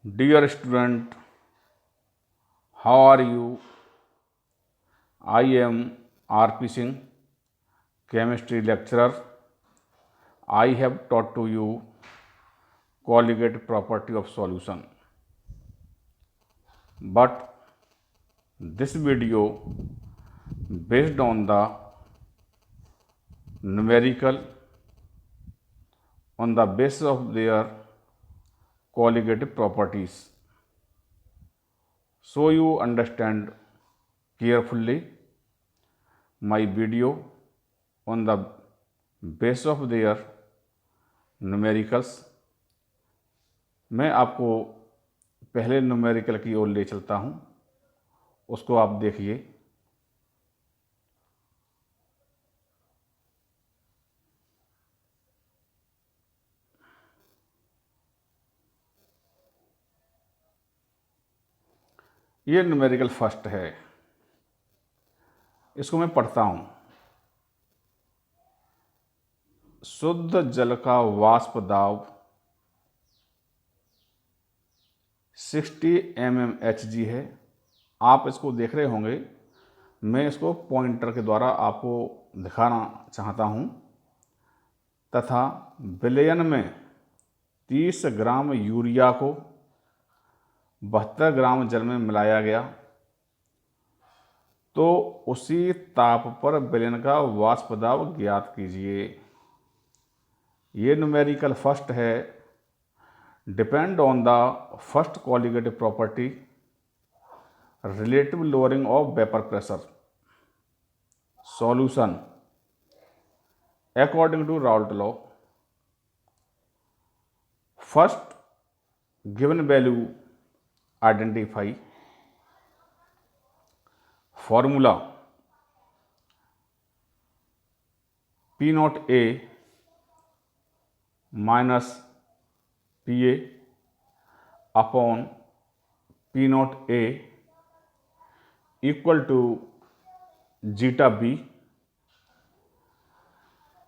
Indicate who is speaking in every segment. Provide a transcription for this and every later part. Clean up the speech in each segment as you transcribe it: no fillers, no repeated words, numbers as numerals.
Speaker 1: Dear student, how are you? I am R.P. Singh, chemistry lecturer. I have taught to you colligate property of solution. But this video based on the numerical on the basis of their colligative properties. So you understand carefully my video on the basis of their numericals. मैं आपको पहले numerical की ओर ले चलता हूँ, उसको आप देखिए। ये न्यूमेरिकल फर्स्ट है, इसको मैं पढ़ता हूँ। शुद्ध जल का वाष्प दाब 60 mmHg है। आप इसको देख रहे होंगे, मैं इसको पॉइंटर के द्वारा आपको दिखाना चाहता हूँ। तथा विलयन में 30 ग्राम यूरिया को 72 ग्राम जल में मिलाया गया, तो उसी ताप पर विलयन का वाष्प दाब ज्ञात कीजिए। ये न्यूमेरिकल फर्स्ट है। Depend on the first colligative property, relative lowering of vapor pressure. Solution. According to Raoult law, first given value identify. Formula P naught A minus PA upon P naught A equal to zeta B.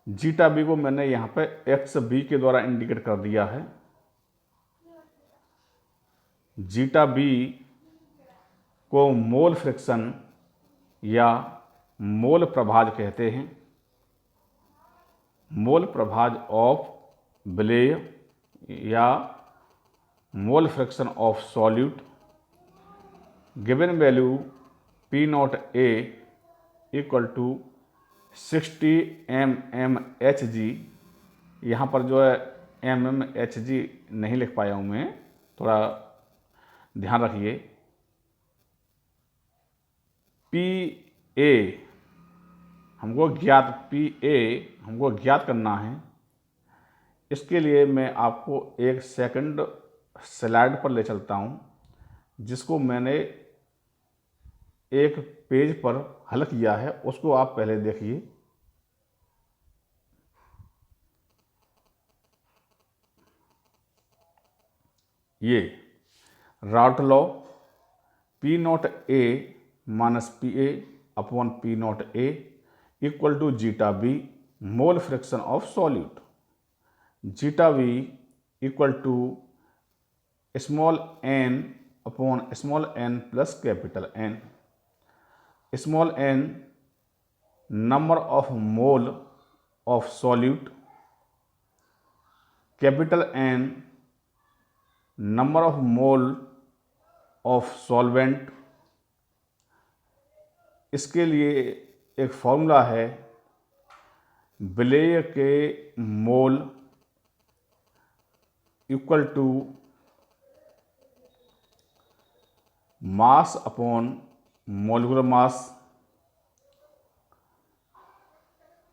Speaker 1: Zeta B को मैंने यहाँ पे x B के द्वारा indicate कर दिया है। Zeta B को मोल फ्रिक्शन या मोल प्रभाज कहते हैं। मोल प्रभाज ऑफ विलेय या mole fraction of solute. Given value P naught A equal to 60 mmHg। यहाँ पर जो है mmHg नहीं लिख पाया हूँ मैं, थोड़ा ध्यान रखिए। PA हमको ज्ञात करना है। इसके लिए मैं आपको एक सेकंड स्लाइड पर ले चलता हूँ, जिसको मैंने एक पेज पर हल किया है, उसको आप पहले देखिए। ये Raoult law P naught A minus PA upon P naught A equal to zeta B mole fraction of solute. Zeta V equal to small n upon small n plus capital N। Small n number of mole of solute, capital N number of mole of solvent. इसके लिए एक formula है, विलेय के mole equal to mass upon molecular mass.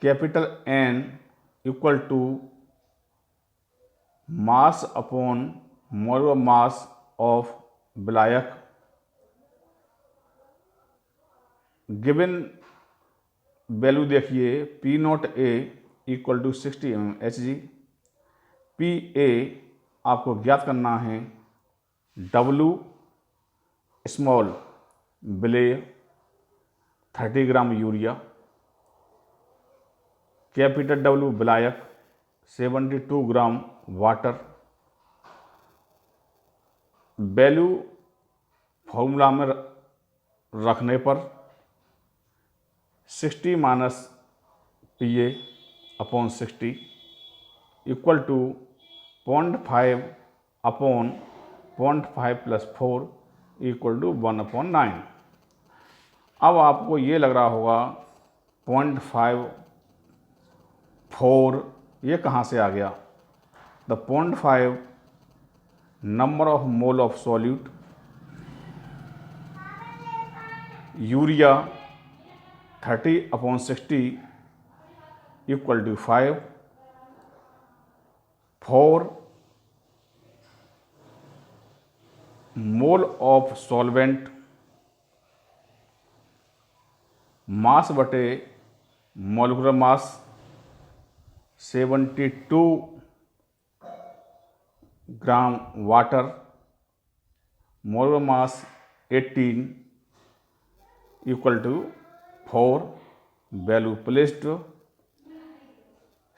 Speaker 1: Capital N equal to mass upon molecular mass of विलायक। Given value देखिए, P naught A equal to 60 mmHg। PA आपको ज्ञात करना है। W स्मॉल विलेय 30 ग्राम यूरिया। कैपिटल W विलायक 72 gram water. Value formula में रखने पर 60 minus PA upon 60 equal to 0.5 upon 0.5 plus 4 equal to 1/9। अब आपको ये लग रहा होगा 0.54 ये कहाँ से आ गया। The 0.5 number of mole of solute urea 30/60 equal to 5 4 mole of solvent mass बटे molecular mass 72 gram water, molar mass 18 equal to 4। Value placed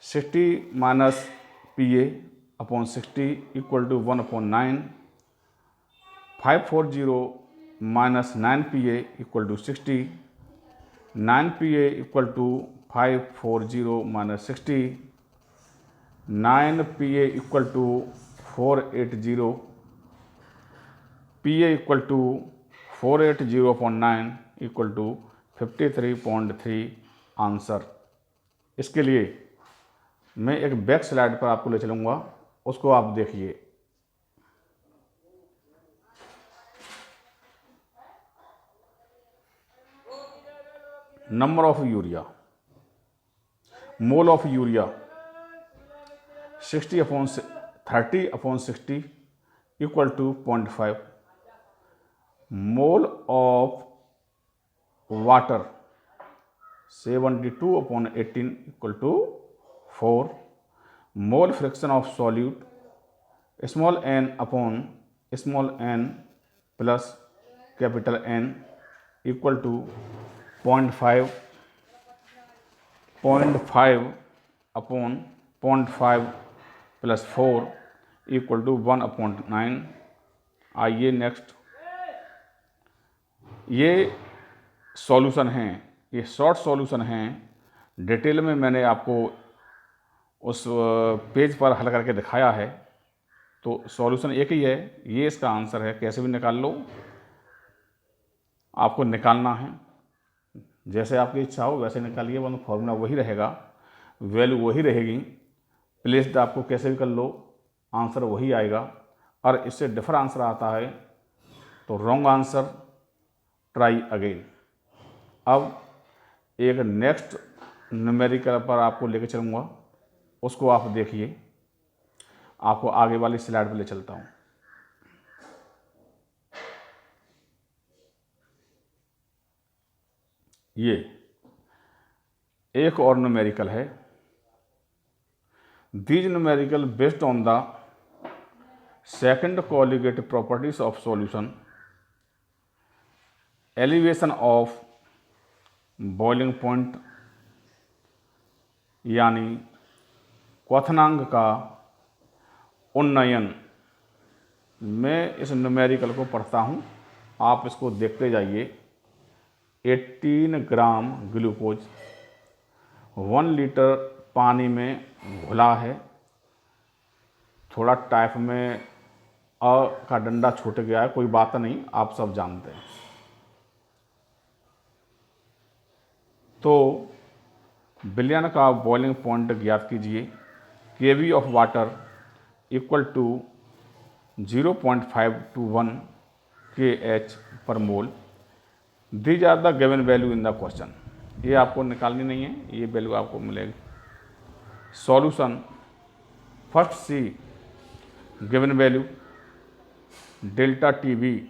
Speaker 1: 60 minus PA upon 60 equal to 1/9। 540 minus 9PA equal to 60। 9PA equal to 540 minus 60। 9PA equal to 480। PA equal to 480/9 equal to 53.3 answer. इसके लिए मैं एक back slide पर आपको ले चलूँगा, उसको आप देखिए। Number of urea, mole of urea 30/60 equal to 0.5। Mole of water 72/18 equal to 4। Mole fraction of solute small n upon small n plus capital N equal to 0.5 upon 0.5 plus 4 equal to 1/9। आइए next, ये solution हैं, ये short solution हैं। Detail में मैंने आपको उस page पर हल करके दिखाया है, तो सॉल्यूशन एक ही है। ये इसका आंसर है, कैसे भी निकाल लो, आपको निकालना है। जैसे आपकी इच्छा हो वैसे निकालिए, वरना फॉर्मूला वही रहेगा, वैल्यू वही रहेगी। प्लेस्ड आपको कैसे भी कर लो, आंसर वही आएगा। और इससे डिफर आंसर आता है तो रॉन्ग आंसर, ट्राई अगेन। अब एक नेक्स्ट न्यूमेरिकल पर आपको लेके चलूँगा, उसको आप देखिए। आपको आगे वाली स्लाइड पर ले चलता हूँ। ये एक और न्यूमेरिकल है। These numerical based on the second colligative properties of solution, elevation of boiling point यानी क्वथनांक का उन्नयन। मैं इस न्यूमेरिकल को पढ़ता हूँ, आप इसको देखते जाइए। 18 ग्राम ग्लूकोज 1 लीटर पानी में घुला है। थोड़ा टाइप में अ का डंडा छूट गया है, कोई बात नहीं, आप सब जानते हैं। तो विलयन का बॉइलिंग पॉइंट ज्ञात कीजिए। KV of water equal to 0.521 kH per mole. These are the given value in the question. ये आपको निकालनी नहीं है, ये वैल्यू आपको मिलेगी। Solution, first see given value delta TB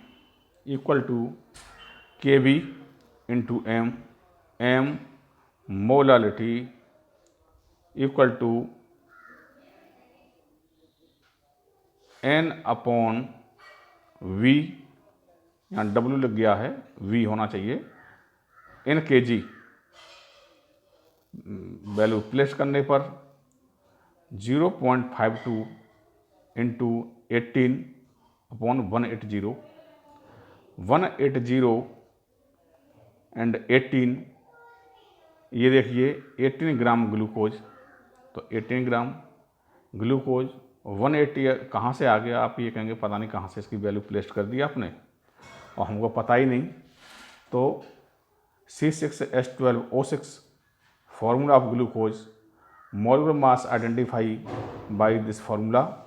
Speaker 1: equal to KB into M, M molality equal to N/V, यहाँ W लग गया है, V होना चाहिए, इन kg। वैल्यू प्लेस करने पर 0.52 इंटू 18/10 अपॉन 180, 180 एंड 18, ये देखिए 18 ग्राम ग्लूकोज, तो 18 ग्राम ग्लूकोज 180 कहाँ से आ गया, आप ये कहेंगे पता नहीं कहाँ से इसकी वैल्यू प्लेस कर दी आपने और हमको पता ही नहीं। तो C6H12O6 formula of glucose, molecular mass identify by this formula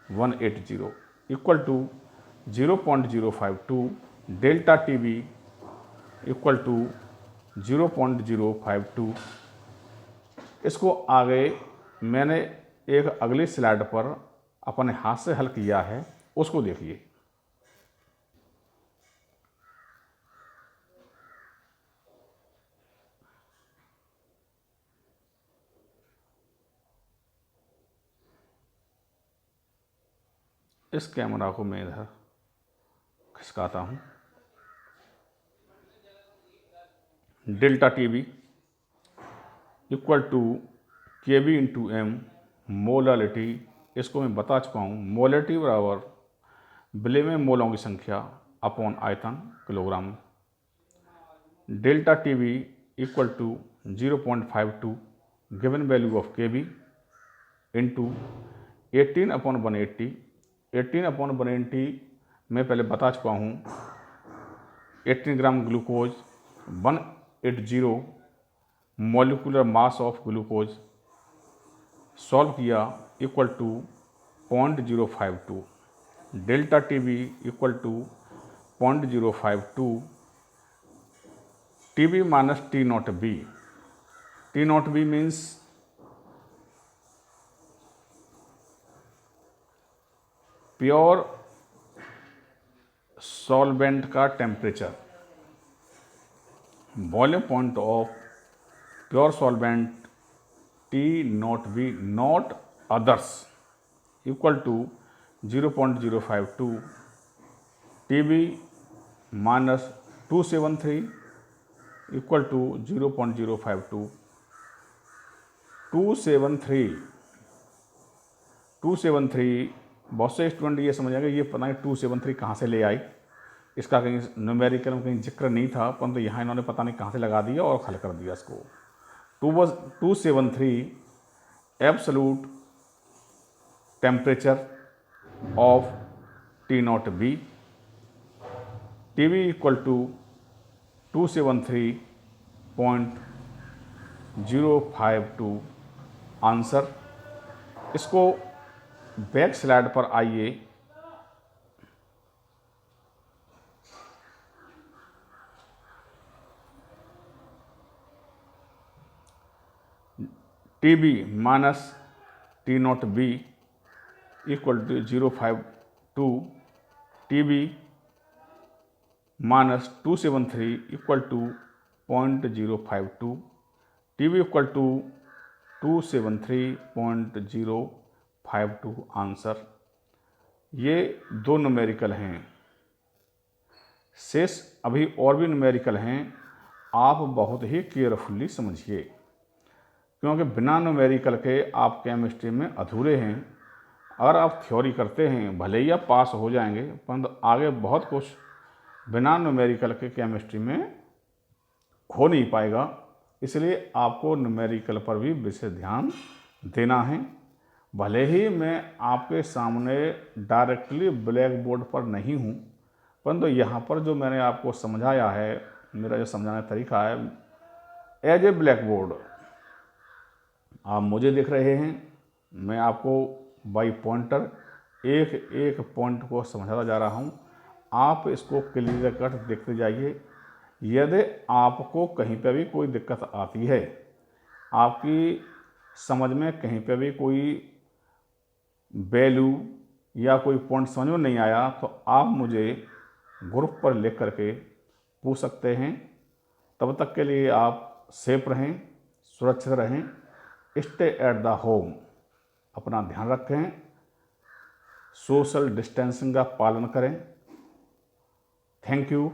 Speaker 1: 180 equal to 0.052, delta TB equal to 0.052। इसको आगे मैंने एक अगली स्लाइड पर अपने हाथ से हल किया है, उसको देखिए। इस कैमरा को मैं इधर खिसकाता हूँ। Delta TB equal to KB into M, molality, इसको मैं बता चुका हूँ। मोलालिटी बराबर विलेय में मोलों की संख्या अपॉन आयतन kilogram. Delta TB equal to 0.52 given value of KB into 18/180। 18/180 मैं पहले बता चुका हूँ। 18 gram glucose, 180 molecular mass of glucose solve किया equal to 0.052। Delta TB equal to 0.052 TB minus T0B। T0B means pure solvent का temperature, boiling point of pure solvent T0B not others equal to 0.052 TB minus 273 equal to 0.052। 273 बहुत से student ये समझ आएंगे ये पता नहीं 273 कहाँ से ले आई, इसका कहीं न्यूमेरिकल में कहीं जिक्र नहीं था, परंतु यहाँ इन्होंने पता नहीं कहाँ से लगा दिया और हल कर दिया इसको। 273 absolute temperature of T0B, TB equal to 273.052 answer. इसको बैक स्लाइड पर आइए। TB minus T0B equal to 052, TB minus 273 equal to 0.052, TB equal to 273.052 answer. ये दो न्यूमेरिकल हैं, शेष अभी और भी न्यूमेरिकल हैं, आप बहुत ही केयरफुली समझिए, क्योंकि बिना न्यूमेरिकल के आप केमिस्ट्री में अधूरे हैं। अगर आप थ्योरी करते हैं भले ही आप पास हो जाएंगे, परंतु आगे बहुत कुछ बिना न्यूमेरिकल के केमिस्ट्री में हो नहीं पाएगा। इसलिए आपको न्यूमेरिकल पर भी विशेष ध्यान देना है। भले ही मैं आपके सामने डायरेक्टली ब्लैक बोर्ड पर नहीं हूँ, परंतु यहाँ पर जो मैंने आपको समझाया है, मेरा जो समझाने का तरीका है, एज ए ब्लैक बोर्ड आप मुझे देख रहे हैं, मैं आपको बाई पॉइंटर एक एक पॉइंट को समझाता जा रहा हूँ। आप इसको क्लियर कट देखते जाइए। यदि आपको कहीं पर भी कोई दिक्कत आती है, आपकी समझ में कहीं पर भी कोई वैल्यू या कोई पॉइंट समझ में नहीं आया, तो आप मुझे ग्रुप पर लिख करके पूछ सकते हैं। तब तक के लिए आप सेफ रहें, सुरक्षित रहें, स्टे एट द होम, अपना ध्यान रखें, सोशल डिस्टेंसिंग का पालन करें। Thank you.